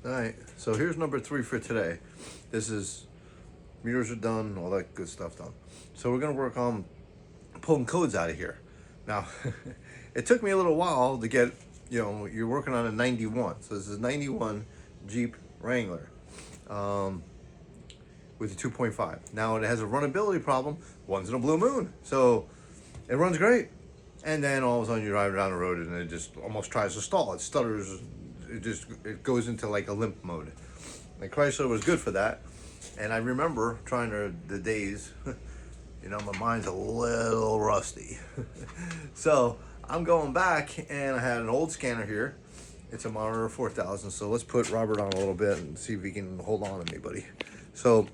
All right, so here's number 3 for today. This is meters are done, all that good stuff done. So we're gonna work on pulling codes out of here. Now, it took me a little while to get, you're working on a 91. So this is 91 Jeep Wrangler with a 2.5. Now it has a runnability problem once in a blue moon. So it runs great. And then all of a sudden you're driving down the road and it just almost tries to stall. It stutters. It goes into like a limp mode. And Chrysler was good for that. And I remember the days, my mind's a little rusty. So I'm going back and I had an old scanner here. It's a Monitor 4000. So let's put Robert on a little bit and see if he can hold on to me, buddy. So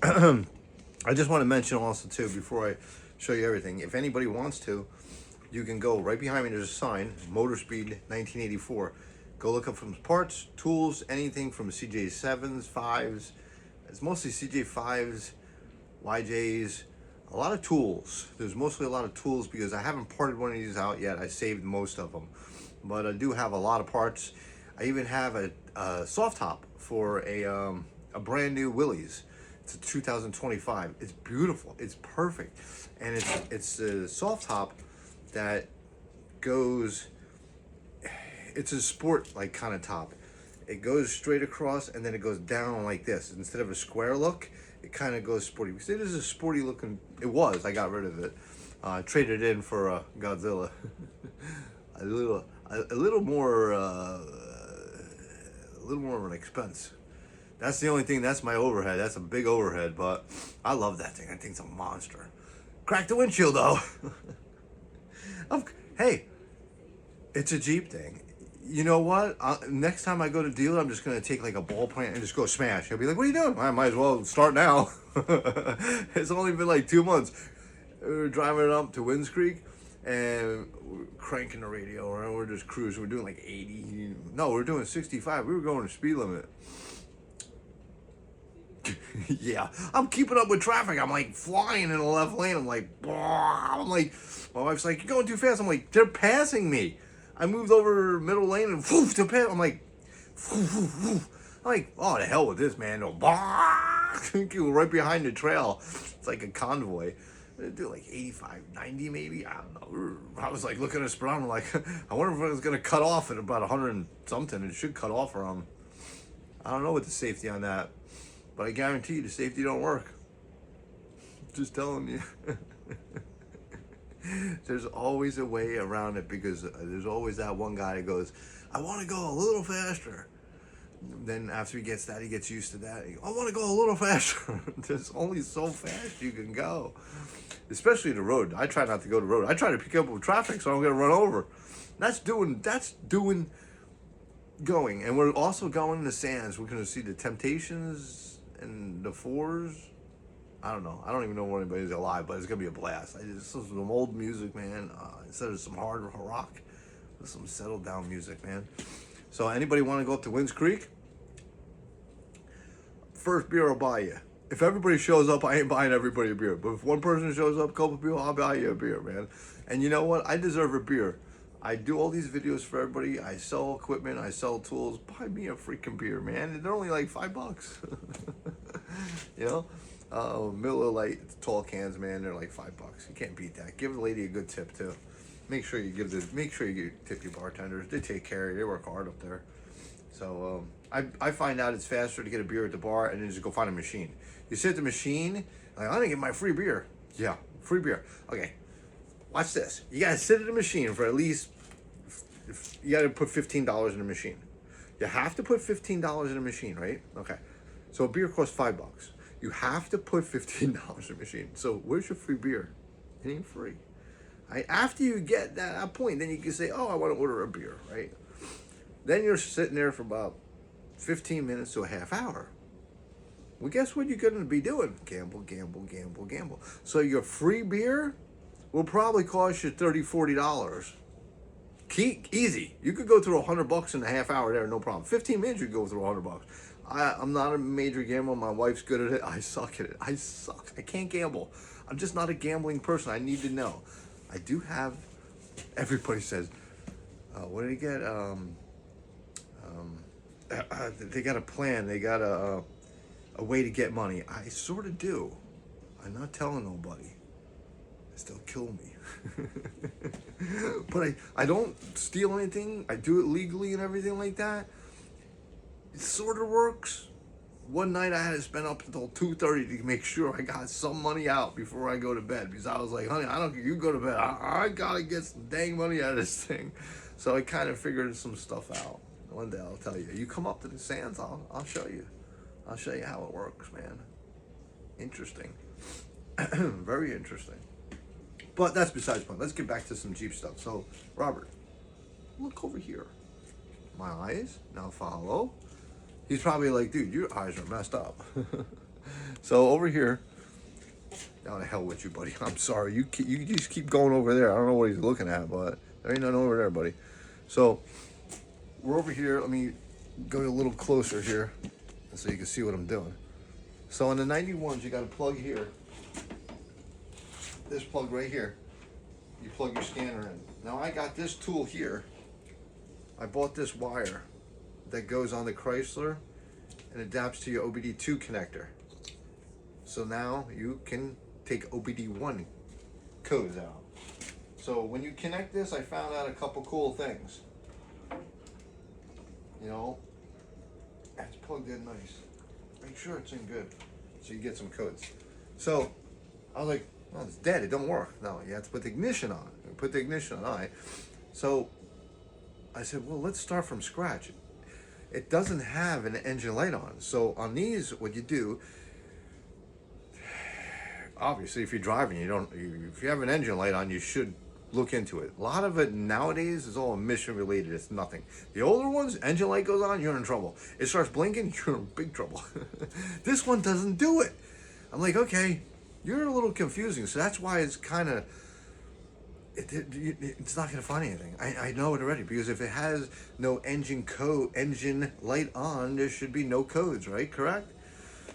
I just want to mention also too, before I show you everything, if anybody wants to, you can go right behind me. There's a sign, Motor Speed 1984. Go look up from parts, tools, anything from CJ7s, 5s. It's mostly CJ5s, YJs, a lot of tools. There's mostly a lot of tools because I haven't parted one of these out yet. I saved most of them, but I do have a lot of parts. I even have a soft top for a brand new Willys. It's a 2025. It's beautiful. It's perfect, and it's a soft top that goes. It's a sport like kind of top. It goes straight across and then it goes down like this. Instead of a square look, it kind of goes sporty. Because it is a sporty looking. It was. I got rid of it. Traded it in for a Godzilla. a little more of an expense. That's the only thing. That's my overhead. That's a big overhead, but I love that thing. That thing's a monster. Cracked the windshield though. Hey, it's a Jeep thing. You know what? Next time I go to dealer, I'm just going to take like a ball plant and just go smash. He'll be like, what are you doing? I might as well start now. It's only been like 2 months. We were driving up to Winds Creek and we're cranking the radio and we're just cruising. We're doing like 80. No, we're doing 65. We were going to speed limit. Yeah, I'm keeping up with traffic. I'm like flying in the left lane. I'm like, my wife's like, you're going too fast. I'm like, they're passing me. I moved over middle lane and woof, to pass. I'm like, woof, woof, woof. I'm like, oh, the hell with this, man. No, right behind the trail. It's like a convoy. They do like 85, 90 maybe. I don't know. I was like looking at this brown. I'm like, I wonder if it was going to cut off at about 100 and something. It should cut off around. I don't know what the safety on that. But I guarantee you the safety don't work. Just telling you. There's always a way around it because there's always that one guy that goes, I want to go a little faster. Then after he gets used to that. I want to go a little faster. There's only so fast you can go. Especially the road. I try not to go to the road. I try to pick up with traffic so I don't get run over. That's going. And we're also going in the Sands. We're going to see the Temptations and the Fours. I don't know. I don't even know when anybody's alive, but it's going to be a blast. I just listen to some old music, man. Instead of some hard rock, some settled down music, man. So anybody want to go up to Winds Creek? First beer I'll buy you. If everybody shows up, I ain't buying everybody a beer. But if one person shows up, a couple people, I'll buy you a beer, man. And you know what? I deserve a beer. I do all these videos for everybody. I sell equipment. I sell tools. Buy me a freaking beer, man. They're only like $5. You know? Miller Lite tall cans, man. They're like $5. You can't beat that. Give the lady a good tip too. Make sure you tip your bartenders. They take care of you. They work hard up there. So I find out it's faster to get a beer at the bar and then just go find a machine. You sit at the machine, like, I'm gonna get my free beer. Yeah, free beer. Okay, watch this. You gotta sit at the machine for at least. You gotta put $15 in the machine. You have to put $15 in the machine, right? Okay. So a beer costs $5. You have to put $15 in the machine. So where's your free beer? It ain't free. After you get that point, then you can say, oh, I want to order a beer, right? Then you're sitting there for about 15 minutes to a half hour. Well, guess what you're going to be doing? Gamble, gamble, gamble, gamble. So your free beer will probably cost you $30, $40. Easy. You could go through $100 in a half hour there, no problem. 15 minutes, you could go through $100. I'm not a major gambler. My wife's good at it. I suck at it. I suck. I can't gamble. I'm just not a gambling person. I need to know. I do have. Everybody says, what did he get? they got a plan. They got a way to get money. I sort of do. I'm not telling nobody. They still kill me. But I don't steal anything. I do it legally and everything like that. It sort of works. One night I had to spend up until 2:30 to make sure I got some money out before I go to bed, because I was like, honey, I don't care, you go to bed. I gotta get some dang money out of this thing. So I kind of figured some stuff out. One day I'll tell you. You come up to the sands, I'll show you. I'll show you how it works, man. Interesting. Very interesting. But that's besides the point. Let's get back to some Jeep stuff. So, Robert, look over here. My eyes, now follow. He's probably like, dude, your eyes are messed up. So over here, down to hell with you, buddy. I'm sorry. You just keep going over there. I don't know what he's looking at, but there ain't nothing over there, buddy. So we're over here. Let me go a little closer here so you can see what I'm doing. So on the 91s, you got a plug here. This plug right here. You plug your scanner in. Now I got this tool here. I bought this wire that goes on the Chrysler and adapts to your OBD2 connector. So now you can take OBD1 codes out. So when you connect this, I found out a couple cool things. You know, it's plugged in nice. Make sure it's in good so you get some codes. So I was like, well, it's dead, it don't work. No, you have to put the ignition on. Put the ignition on. All right. So I said, well, let's start from scratch. It doesn't have an engine light on. So on these, what you do, obviously if you're driving, if you have an engine light on, you should look into it. A lot of it nowadays is all emission related. It's nothing. The older ones, engine light goes on, you're in trouble. It starts blinking, you're in big trouble. This one doesn't do it. I'm like, okay, you're a little confusing. So that's why it's kind of, it's not going to find anything. I know it already, because if it has no engine light on, there should be no codes, right? Correct?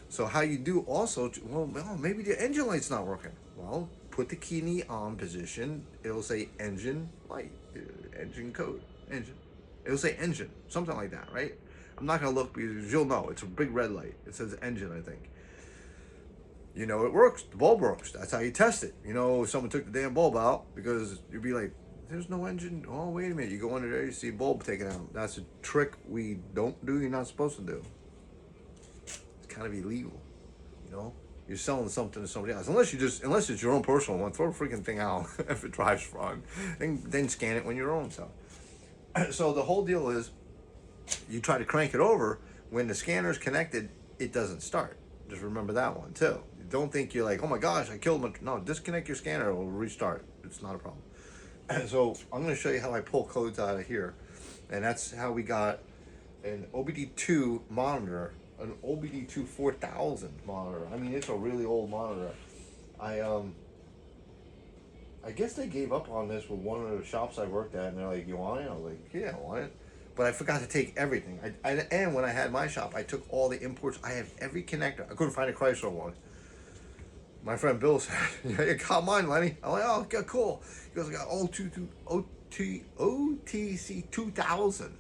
So how you do also, well, maybe the engine light's not working. Well, put the key in the on position. It'll say engine light, engine code, engine. It'll say engine, something like that, right? I'm not going to look because you'll know. It's a big red light. It says engine, I think. You know it works. The bulb works. That's how you test it. You know, if someone took the damn bulb out, because you'd be like, there's no engine. Oh, wait a minute. You go under there, you see bulb taken out. That's a trick we don't do. You're not supposed to do. It's kind of illegal. You know, you're selling something to somebody else. Unless it's your own personal one, throw the freaking thing out if it drives wrong. Then scan it when you're your own self. So the whole deal is, you try to crank it over. When the scanner's connected, it doesn't start. Just remember that one too. Don't think you're like, oh my gosh, I killed him. No, disconnect your scanner, it will restart. It's not a problem. And so I'm going to show you how I pull codes out of here. And that's how we got an OBD2 monitor, an OBD2 4000 monitor. I mean, it's a really old monitor. I guess they gave up on this with one of the shops I worked at, and they're like, you want it? I was like, yeah, I want it. But I forgot to take everything. And when I had my shop, I took all the imports. I have every connector. I couldn't find a Chrysler one. My friend Bill said, you got mine, Lenny. I'm like, oh, okay, cool. He goes, I got OTC 2000.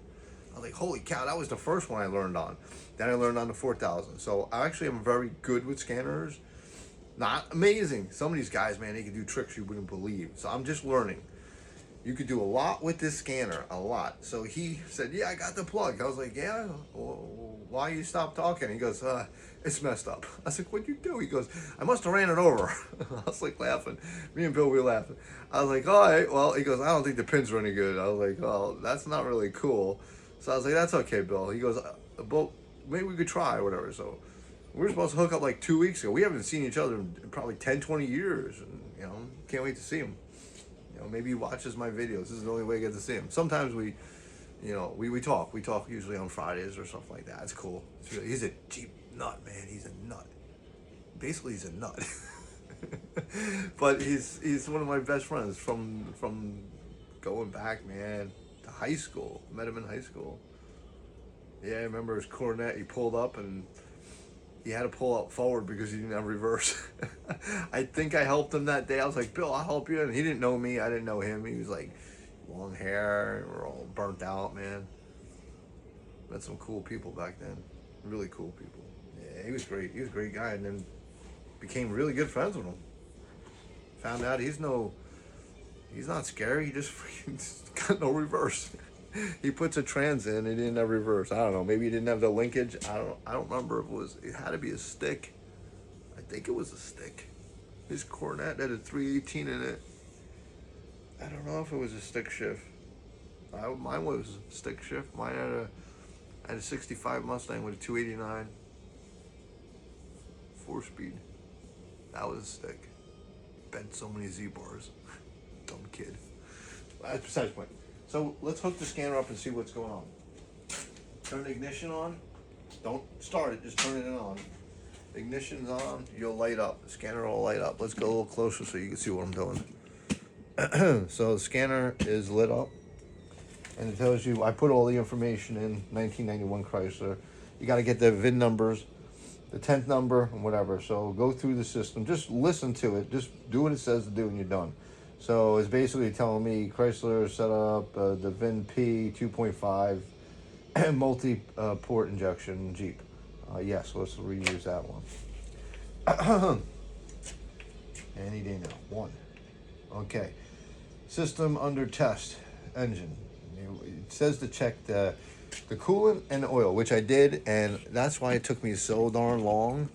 I was like, holy cow, that was the first one I learned on. Then I learned on the 4000. So I actually am very good with scanners. Not amazing. Some of these guys, man, they can do tricks you wouldn't believe. So I'm just learning. You could do a lot with this scanner, a lot. So he said, yeah, I got the plug. I was like, yeah, well, why you stop talking? He goes, it's messed up. I said, what'd you do? He goes, I must have ran it over. I was like laughing. Me and Bill, we were laughing. I was like, all right, well, he goes, I don't think the pins are any good. I was like, oh, that's not really cool. So I was like, that's okay, Bill. He goes, but maybe we could try or whatever. So we were supposed to hook up like 2 weeks ago. We haven't seen each other in probably 10, 20 years. And, you know, can't wait to see him. You know, maybe he watches my videos. This is the only way I get to see him. Sometimes we talk. We talk usually on Fridays or something like that. It's cool. He's a Jeep nut, man. He's a nut. Basically, he's a nut. But he's one of my best friends from going back, man, to high school. Met him in high school. Yeah, I remember his Cornet. He pulled up and he had to pull up forward because he didn't have reverse. I think I helped him that day. I was like, Bill, I'll help you. And he didn't know me. I didn't know him. He was like long hair. We're all burnt out, man. Met some cool people back then. Really cool people. Yeah, he was great. He was a great guy, and then became really good friends with him. Found out he's not scary. He just freaking got no reverse. He puts a trans in, he didn't have reverse. I don't know. Maybe he didn't have the linkage. I don't remember if it was. It had to be a stick. I think it was a stick. His Cornet had a 318 in it. I don't know if it was a stick shift. Mine was a stick shift. Mine had a 65 Mustang with a 289 4-speed. That was a stick. Bent so many Z bars. Dumb kid. That's besides the point. So let's hook the scanner up and see what's going on. Turn the ignition on. Don't start it, just turn it on. Ignition's on, you'll light up. The scanner will light up. Let's go a little closer so you can see what I'm doing. So the scanner is lit up, and it tells you, I put all the information in, 1991 Chrysler. You got to get the VIN numbers, the 10th number, and whatever. So go through the system, just listen to it, just do what it says to do and you're done. So it's basically telling me Chrysler set up the VIN P 2.5 multi-port injection Jeep. Yes, let's reuse that one. Any day now. 1. Okay. System under test. Engine. It says to check the coolant and the oil, which I did, and that's why it took me so darn long.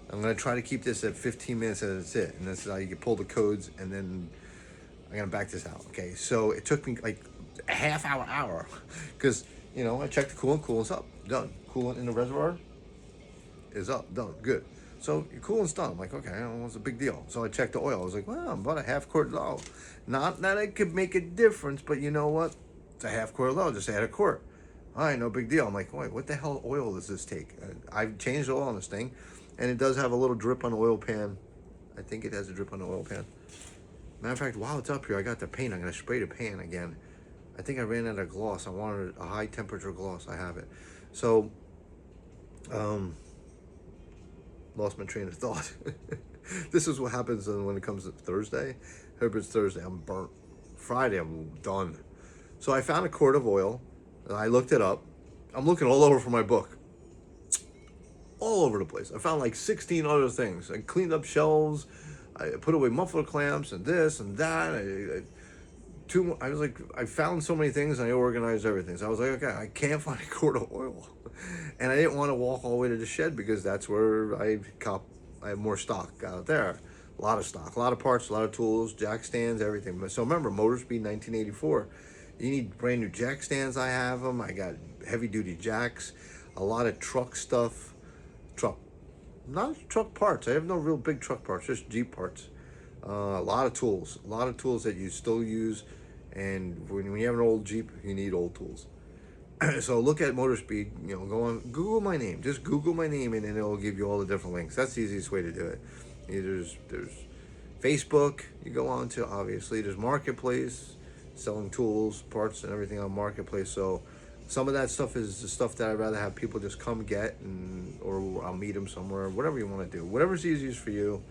I'm going to try to keep this at 15 minutes and that's it. And that's how you can pull the codes, and then I'm going to back this out. Okay, so it took me like a half hour. Because, I checked the coolant's up. Done. Coolant in the reservoir is up, done, good. So your coolant's done. I'm like, okay, what's a big deal? So I checked the oil. I was like, well, I'm about a half quart low. Not that it could make a difference, but you know what? It's a half quart low. Just add a quart. All right, no big deal. I'm like, wait, what the hell oil does this take? I've changed the oil on this thing, and it does have a little drip on the oil pan. I think it has a drip on the oil pan. Matter of fact, while it's up here, I got the paint. I'm gonna spray the pan again. I think I ran out of gloss. I wanted a high temperature gloss. I have it. So, lost my train of thought. This is what happens when it comes to Thursday. Herbert's Thursday, I'm burnt. Friday, I'm done. So I found a quart of oil, and I looked it up. I'm looking all over for my book. All over the place. I found like 16 other things. I cleaned up shelves. I put away muffler clamps and this and that. I found so many things, and I organized everything. So I was like, okay, I can't find a quart of oil. And I didn't want to walk all the way to the shed because that's where I have more stock out there. A lot of stock, a lot of parts, a lot of tools, jack stands, everything. So remember, Motorspeed 1984. You need brand new jack stands. I have them. I got heavy duty jacks, a lot of truck stuff, not truck parts. I have no real big truck parts, just Jeep parts. A lot of tools that you still use. And when you have an old Jeep, you need old tools. So look at Motorspeed, go on, Google my name. Just Google my name, and then it'll give you all the different links. That's the easiest way to do it. There's Facebook you go on to, obviously. There's Marketplace, selling tools, parts, and everything on Marketplace. So some of that stuff is the stuff that I'd rather have people just come get, or I'll meet them somewhere, whatever you want to do. Whatever's easiest for you,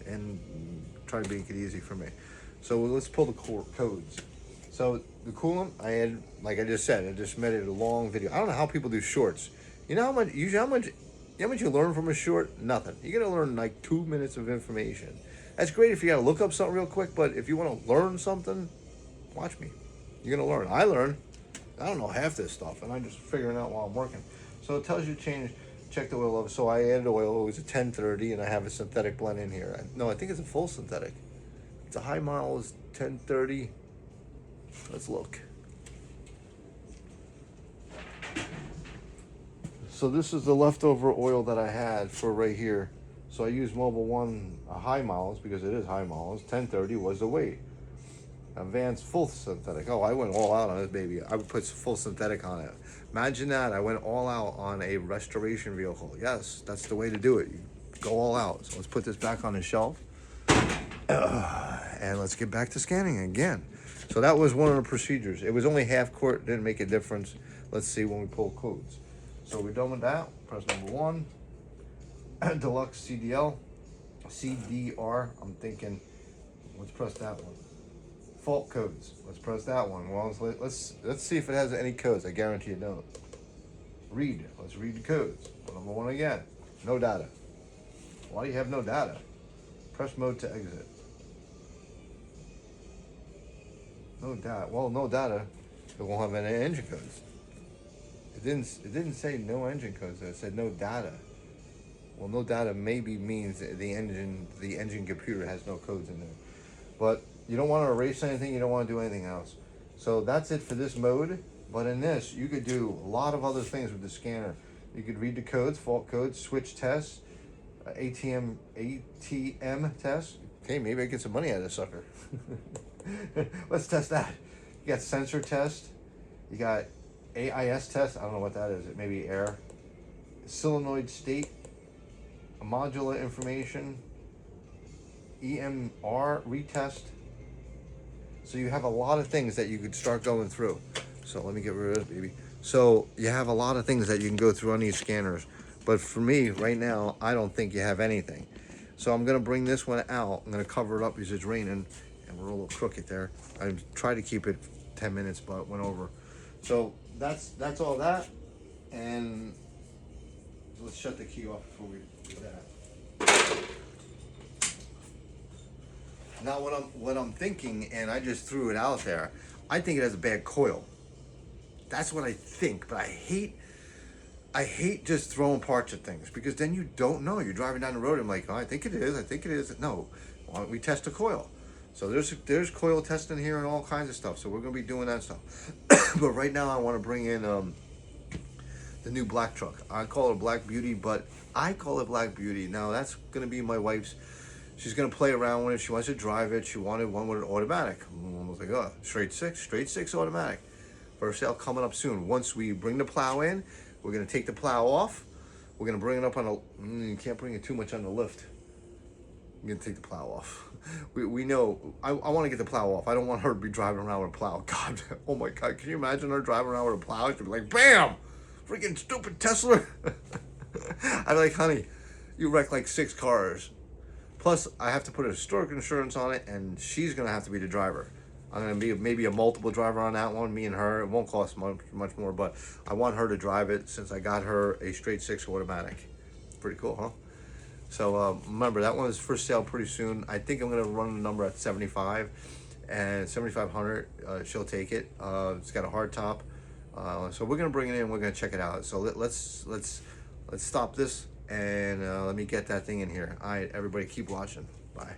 and try to make it easy for me. So let's pull the codes. So the coolant, I had, like I just said, I just made it a long video. I don't know how people do shorts. You know how much you learn from a short? Nothing. You're gonna learn like 2 minutes of information. That's great if you gotta look up something real quick, but if you wanna learn something, watch me. You're gonna learn. I don't know half this stuff, and I'm just figuring out while I'm working. So it tells you check the oil level. So I added oil, it was a 1030, and I have a synthetic blend in here. I think it's a full synthetic. It's a high miles 1030. Let's look. So this is the leftover oil that I had for right here. So I used Mobil 1 high miles because it is high miles. 1030 was the weight. Advanced full synthetic. Oh, I went all out on this baby. I would put full synthetic on it. Imagine that. I went all out on a restoration vehicle. Yes, that's the way to do it. You go all out. So let's put this back on the shelf. And let's get back to scanning again. So that was one of the procedures. It was only half quart, didn't make a difference. Let's see when we pull codes. So we're done with that. Press number 1. Deluxe CDR. I'm thinking, let's press that one. Fault codes. Let's press that one. Well, let's see if it has any codes. I guarantee it don't. Read. Let's read the codes. Number one again. No data. Why do you have no data? Press mode to exit. No data. Well, no data. It won't have any engine codes. It didn't say no engine codes. It said no data. Well, no data maybe means the engine computer has no codes in there. But you don't want to erase anything. You don't want to do anything else. So that's it for this mode. But in this, you could do a lot of other things with the scanner. You could read the codes, fault codes, switch tests, ATM test. Okay, maybe I get some money out of this sucker. Let's test that. You got sensor test. You got AIS test. I don't know what that is. It may be air. Solenoid state. Modular information. EMR retest. So you have a lot of things that you could start going through. So let me get rid of this, baby. So you have a lot of things that you can go through on these scanners. But for me, right now, I don't think you have anything. So I'm going to bring this one out. I'm going to cover it up because it's raining. And we're a little crooked there. I tried to keep it 10 minutes, but it went over. So that's all that. And let's shut the key off before we do that. Now what I'm thinking, and I just threw it out there, I think it has a bad coil. That's what I think, but I hate just throwing parts at things because then you don't know. You're driving down the road and I'm like, oh, I think it is. No, why don't we test the coil? So there's coil testing here and all kinds of stuff. So we're gonna be doing that stuff. But right now I want to bring in the new black truck. I call it Black Beauty, but I call it Black Beauty. Now that's gonna be my wife's. She's gonna play around with it. She wants to drive it. She wanted one with an automatic. I was like, oh, straight six automatic. For sale coming up soon. Once we bring the plow in, we're gonna take the plow off. We're gonna bring it up on a. You can't bring it too much on the lift. I'm gonna take the plow off. We know. I want to get the plow off. I don't want her to be driving around with a plow. God, oh my God, can you imagine her driving around with a plow? She'd be like, bam, freaking stupid Tesla. I'd be like, honey, you wrecked like 6 cars. Plus, I have to put a historic insurance on it, and she's gonna have to be the driver. I'm gonna be maybe a multiple driver on that one, me and her. It won't cost much more, but I want her to drive it since I got her a straight 6 automatic. Pretty cool, huh? So remember, that one is for sale pretty soon. I think I'm gonna run the number at 75, and 7,500. She'll take it. It's got a hard top, so we're gonna bring it in. We're gonna check it out. So let's stop this and let me get that thing in here. All right, everybody, keep watching. Bye.